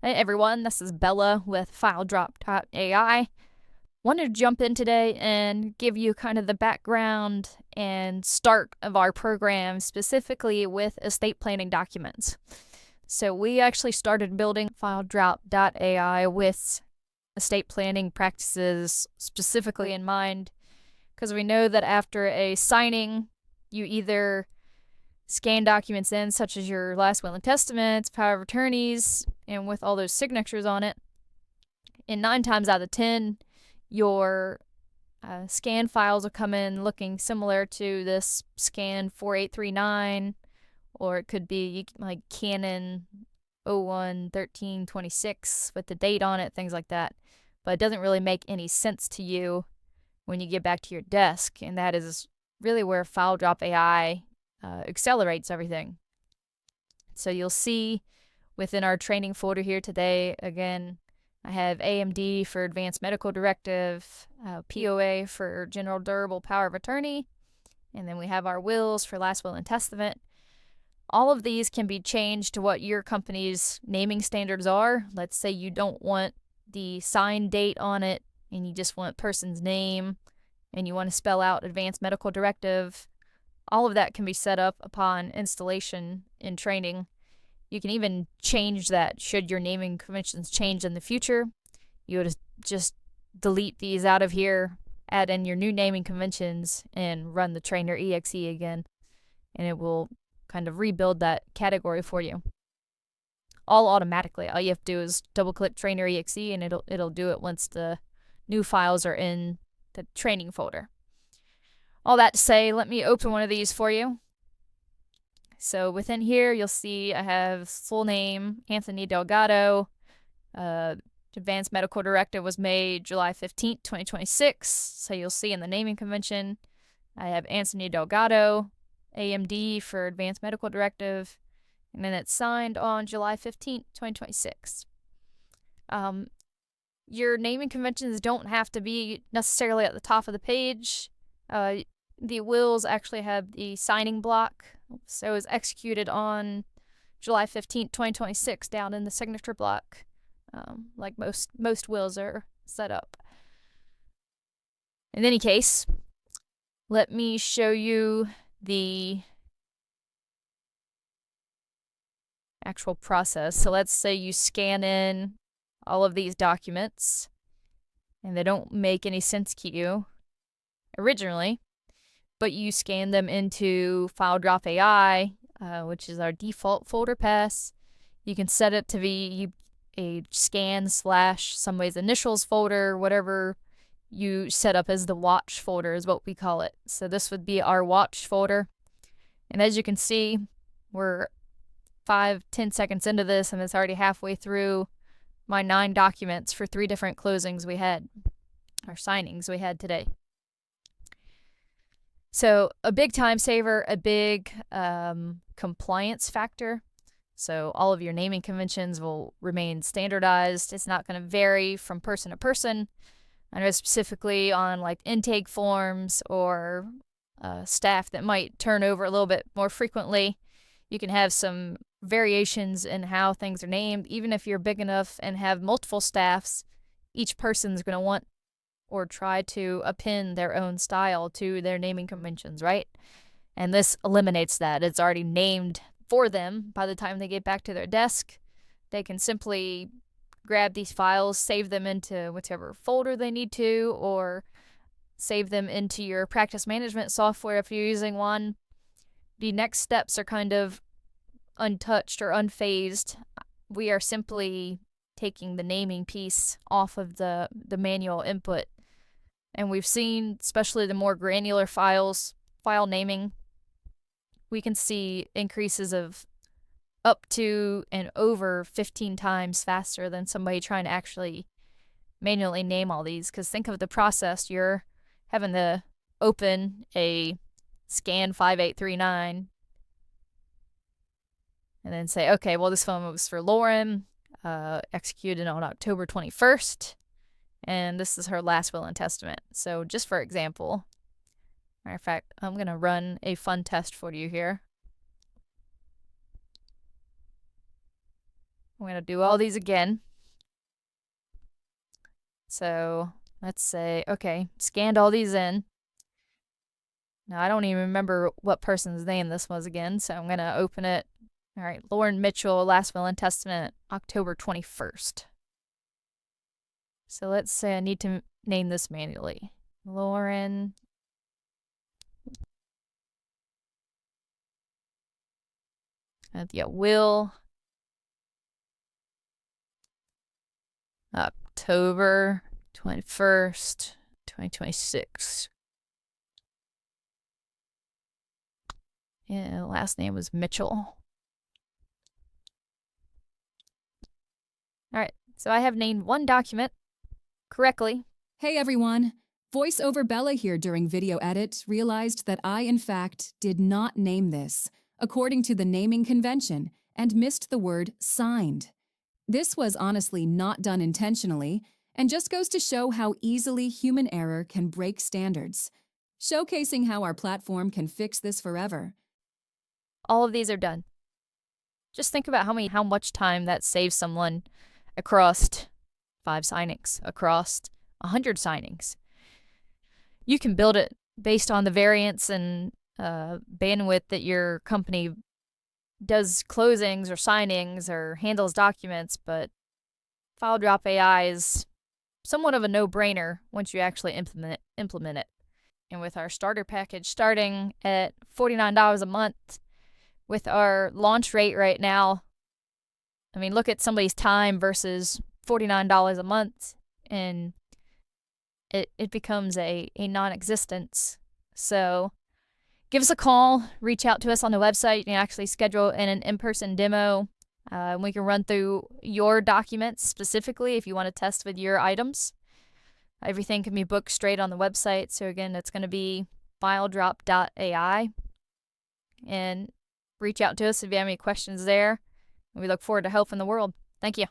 Hey everyone, this is Bella with FileDrop.Ai. Wanted to jump in today and give you kind of the background and start of our program, specifically with estate planning documents. So we actually started building FileDrop.Ai with estate planning practices specifically in mind, because we know that after a signing, you either scan documents in, such as your last will and testaments, power of attorneys, and with all those signatures on it. And 9 times out of 10, your scan files will come in looking similar to this scan 4839, or it could be like Canon 01-1326 with the date on it, things like that. But it doesn't really make any sense to you when you get back to your desk, and that is really where FileDrop.Ai accelerates everything. So you'll see within our training folder here today, again, I have AMD for Advanced Medical Directive, POA for General Durable Power of Attorney, and then we have our wills for Last Will and Testament. All of these can be changed to what your company's naming standards are. Let's say you don't want the sign date on it and you just want person's name and you want to spell out Advanced Medical Directive. All of that can be set up upon installation in training. You can even change that should your naming conventions change in the future. You would just delete these out of here, add in your new naming conventions, and run the trainer exe again, and it will kind of rebuild that category for you. All automatically. All you have to do is double click trainer exe and it'll do it once the new files are in the training folder. All that to say, let me open one of these for you. So within here, you'll see I have full name, Anthony Delgado. Advanced Medical Directive was made July 15th, 2026. So you'll see in the naming convention, I have Anthony Delgado, AMD for Advanced Medical Directive, and then it's signed on July 15th, 2026. Your naming conventions don't have to be necessarily at the top of the page. The wills actually have the signing block, so it was executed on July 15th, 2026 down in the signature block, like most wills are set up. In any case, let me show you the actual process. So let's say you scan in all of these documents and they don't make any sense to you originally, but you scan them into FileDrop.Ai, which is our default folder path. You can set it to be a scan / somebody's initials folder, whatever you set up as the watch folder is what we call it. So this would be our watch folder. And as you can see, we're 5-10 seconds into this and it's already halfway through my 9 documents for 3 different closings we had, or signings we had today. So a big time saver, a big compliance factor. So all of your naming conventions will remain standardized. It's not going to vary from person to person. I know specifically on like intake forms or staff that might turn over a little bit more frequently, you can have some variations in how things are named. Even if you're big enough and have multiple staffs, each person's going to want or try to append their own style to their naming conventions, right? And this eliminates that. It's already named for them. By the time they get back to their desk, they can simply grab these files, save them into whichever folder they need to, or save them into your practice management software if you're using one. The next steps are kind of untouched or unfazed. We are simply taking the naming piece off of the manual input. And we've seen, especially the more granular files, file naming, we can see increases of up to and over 15 times faster than somebody trying to actually manually name all these. Because think of the process. You're having to open a scan 5839 and then say, okay, well, this one was for Lauren, executed on October 21st. And this is her last will and testament. So just for example, matter of fact, I'm going to run a fun test for you here. I'm going to do all these again. So let's say, okay, scanned all these in. Now I don't even remember what person's name this was again, so I'm going to open it. All right, Lauren Mitchell, Last Will and Testament, October 21st. So let's say I need to name this manually. Lauren. Yeah, Will. October 21st, 2026. Yeah, last name was Mitchell. All right, so I have named one document correctly. Hey everyone! VoiceOver Bella here during video edit realized that I, in fact, did not name this according to the naming convention and missed the word signed. This was honestly not done intentionally and just goes to show how easily human error can break standards, showcasing how our platform can fix this forever. All of these are done. Just think about how much time that saves someone across 5 signings, across 100 signings. You can build it based on the variance and bandwidth that your company does closings or signings or handles documents, but FileDrop.Ai is somewhat of a no-brainer once you actually implement it. And with our starter package starting at $49 a month, with our launch rate right now, I mean, look at somebody's time versus $49 a month, and it becomes a non-existence. So give us a call, reach out to us on the website. You can actually schedule an in-person demo. We can run through your documents specifically if you want to test with your items. Everything can be booked straight on the website. So again, it's going to be FileDrop.Ai. And reach out to us if you have any questions there. We look forward to helping the world. Thank you.